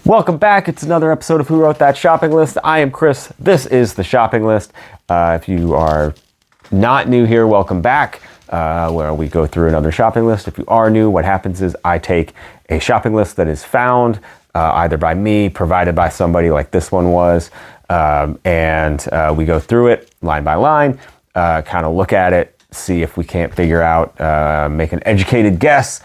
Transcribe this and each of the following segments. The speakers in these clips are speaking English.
Welcome back. It's another episode of Who Wrote That Shopping List. I am Chris. This is the shopping list. If you are not new here, welcome back, where we go through another shopping list. If you are new, what happens is I take a shopping list that is found either by me, provided by somebody like this one was, and we go through it line by line, kind of look at it, see if we can't figure out, make an educated guess,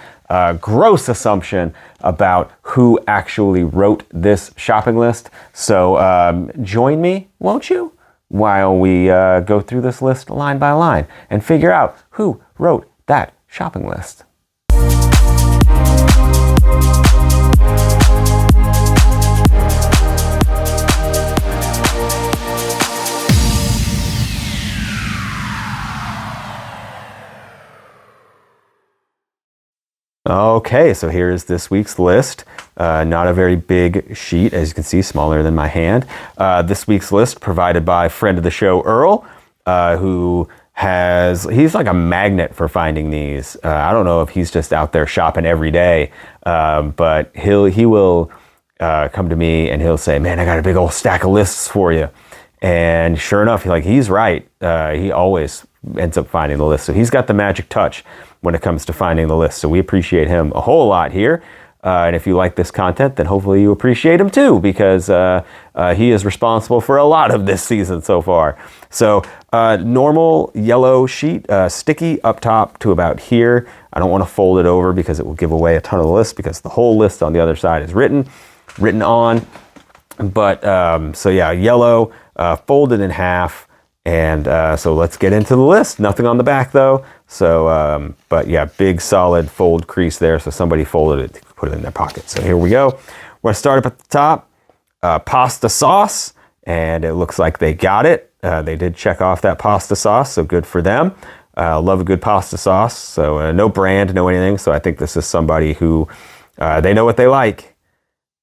gross assumption about who actually wrote this shopping list. So join me, won't you, while we go through this list line by line and figure out who wrote that shopping list. Okay, so here is this week's list. Not a very big sheet, as you can see, smaller than my hand. This week's list provided by friend of the show, Earl, who he's like a magnet for finding these. I don't know if he's just out there shopping every day, but he will come to me and he'll say, man, I got a big old stack of lists for you. And sure enough, he's right. He always ends up finding the list. So he's got the magic touch when it comes to finding the list. So we appreciate him a whole lot here. And if you like this content, then hopefully you appreciate him too, because he is responsible for a lot of this season so far. So normal yellow sheet, sticky up top to about here. I don't want to fold it over because it will give away a ton of the list, because the whole list on the other side is written on. But so yeah, yellow, folded in half. And so let's get into the list. Nothing on the back though. So, but yeah, big solid fold crease there. So somebody folded it, put it in their pocket. So here we go. We're gonna start up at the top, pasta sauce. And it looks like they got it. They did check off that pasta sauce, so good for them. Love a good pasta sauce. So no brand, no anything. So I think this is somebody who, they know what they like.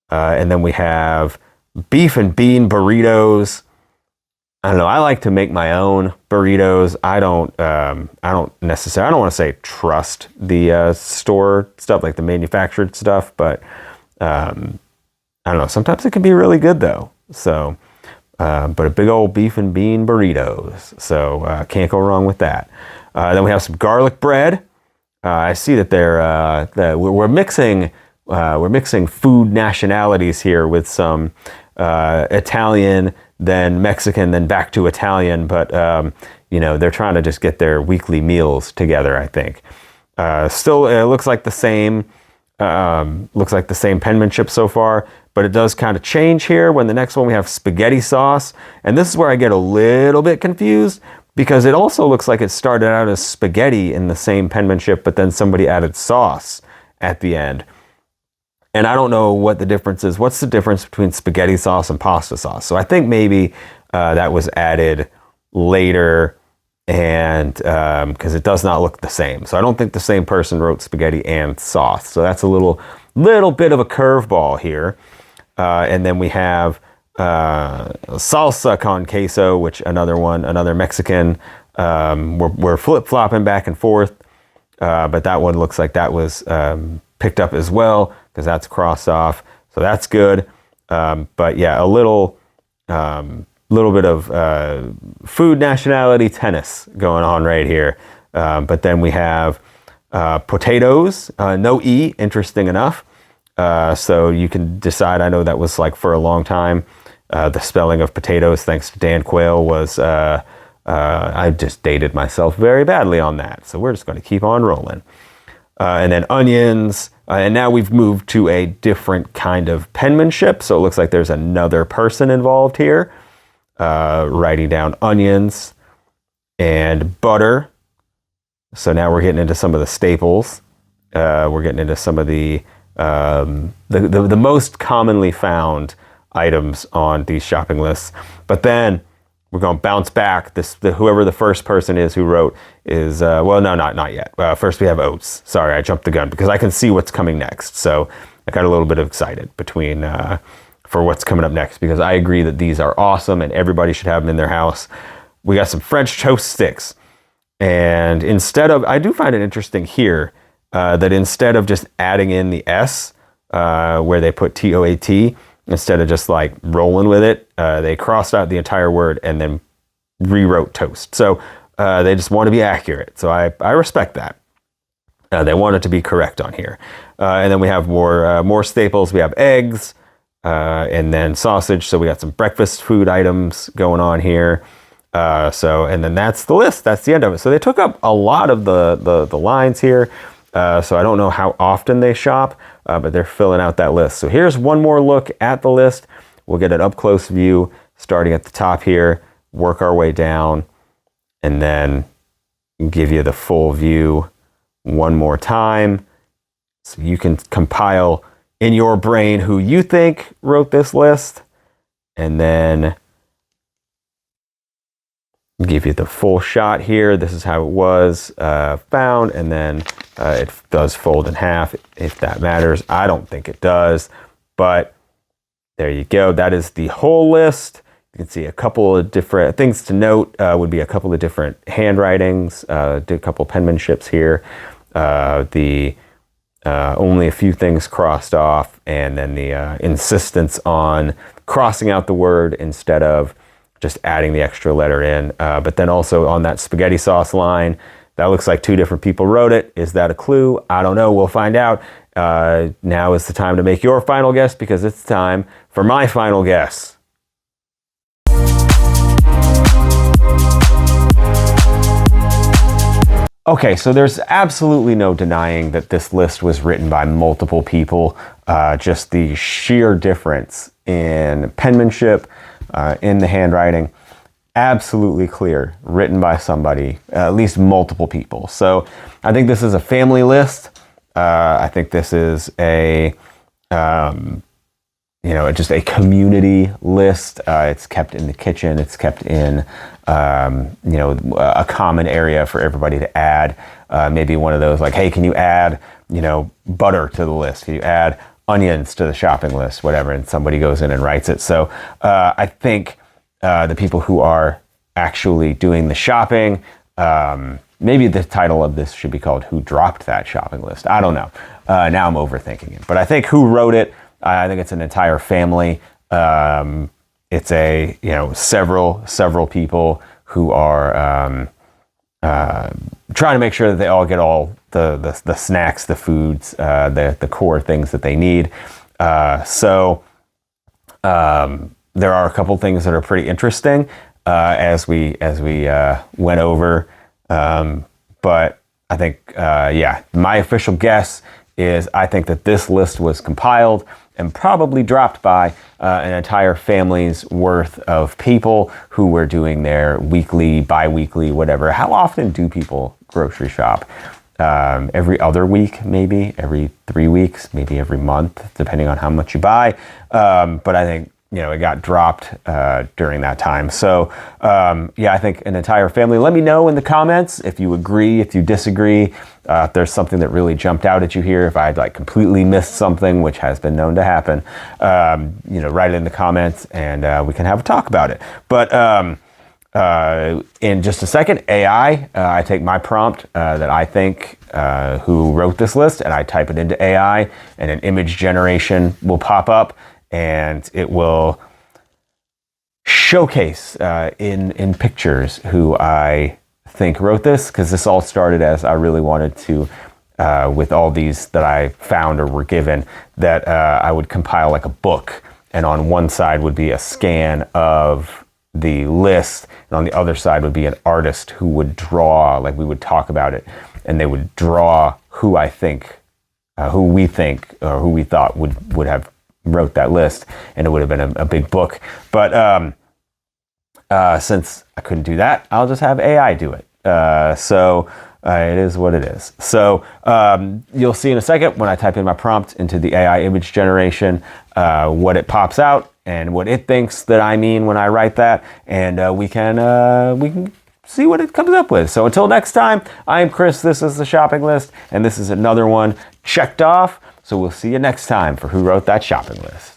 And then we have beef and bean burritos. I don't know. I like to make my own burritos. I don't necessarily, I don't want to say trust the store stuff, like the manufactured stuff, but I don't know. Sometimes it can be really good though. So, but a big old beef and bean burritos. So can't go wrong with that. Then we have some garlic bread. I see that we're mixing food nationalities here with some Italian, then Mexican, then back to Italian, but they're trying to just get their weekly meals together, I think. Still, it looks like the same penmanship so far, but it does kind of change here. When the next one we have spaghetti sauce, and this is where I get a little bit confused, because it also looks like it started out as spaghetti in the same penmanship, but then somebody added sauce at the end. And I don't know what the difference is. What's the difference between spaghetti sauce and pasta sauce? So I think maybe that was added later, and because it does not look the same. So I don't think the same person wrote spaghetti and sauce. So that's a little bit of a curveball here. And then we have salsa con queso, which another Mexican. We're flip-flopping back and forth, but that one looks like that was picked up as well, because that's crossed off, so that's good. But yeah, a little bit of food nationality tennis going on right here. But then we have potatoes, no E, interesting enough. So you can decide. I know that was like for a long time, the spelling of potatoes, thanks to Dan Quayle, was I just dated myself very badly on that. So we're just going to keep on rolling. And then onions, and now we've moved to a different kind of penmanship. So it looks like there's another person involved here, writing down onions and butter. So now we're getting into some of the staples. We're getting into some of the most commonly found items on these shopping lists. But then we're going to bounce back. Whoever the first person is who wrote is, well, no, not yet. First we have oats. Sorry, I jumped the gun because I can see what's coming next. So I got a little bit excited for what's coming up next, because I agree that these are awesome and everybody should have them in their house. We got some French toast sticks. And I do find it interesting here that instead of just adding in the S, where they put TOAT, instead of just like rolling with it, they crossed out the entire word and then rewrote toast. So they just want to be accurate. So I respect that. They want it to be correct on here. And then we have more staples. We have eggs and then sausage. So we got some breakfast food items going on here. And then that's the list. That's the end of it. So they took up a lot of the lines here. So I don't know how often they shop, but they're filling out that list. So here's one more look at the list. We'll get an up close view starting at the top here, work our way down, and then give you the full view one more time. So you can compile in your brain who you think wrote this list, and then give you the full shot here. This is how it was found, and then it does fold in half if that matters. I don't think it does, but there you go. That is the whole list. You can see a couple of different things to note. Would be a couple of different handwritings, did a couple penmanships here. Only a few things crossed off, and then the insistence on crossing out the word instead of just adding the extra letter in. But then also on that spaghetti sauce line, that looks like two different people wrote it. Is that a clue? I don't know. We'll find out. Now is the time to make your final guess, because it's time for my final guess. Okay, so there's absolutely no denying that this list was written by multiple people. Just the sheer difference in penmanship, in the handwriting, absolutely clear, written by somebody, at least multiple people. So I think this is a family list. I think this is a, just a community list. It's kept in the kitchen. It's kept in, a common area for everybody to add. Maybe one of those like, hey, can you add, butter to the list? Can you add onions to the shopping list? Whatever. And somebody goes in and writes it. So I think the people who are actually doing the shopping, maybe the title of this should be called Who Dropped That Shopping List? I don't know. Now I'm overthinking it. But I think who wrote it, I think it's an entire family. It's several people who are trying to make sure that they all get all the snacks, the foods, the core things that they need. So there are a couple things that are pretty interesting as we went over. But I think, my official guess is I think that this list was compiled and probably dropped by an entire family's worth of people who were doing their weekly, bi-weekly, whatever. How often do people grocery shop? Every other week, maybe every 3 weeks, maybe every month, depending on how much you buy. But I think, it got dropped during that time. So, I think an entire family. Let me know in the comments if you agree, if you disagree, if there's something that really jumped out at you here, if I'd completely missed something, which has been known to happen. Write it in the comments and we can have a talk about it. But in just a second, AI, I take my prompt that I think who wrote this list, and I type it into AI, and an image generation will pop up. And it will showcase in pictures who I think wrote this, because this all started as I really wanted to, with all these that I found or were given, that I would compile like a book, and on one side would be a scan of the list, and on the other side would be an artist who would draw, like we would talk about it, and they would draw who I think, who we think, or who we thought would have wrote that list, and it would have been a big book. But since I couldn't do that, I'll just have AI do it. So it is what it is. So you'll see in a second when I type in my prompt into the AI image generation, what it pops out and what it thinks that I mean when I write that, and we can see what it comes up with. So until next time, I am Chris. This is the shopping list, and this is another one checked off. So we'll see you next time for Who Wrote That Shopping List.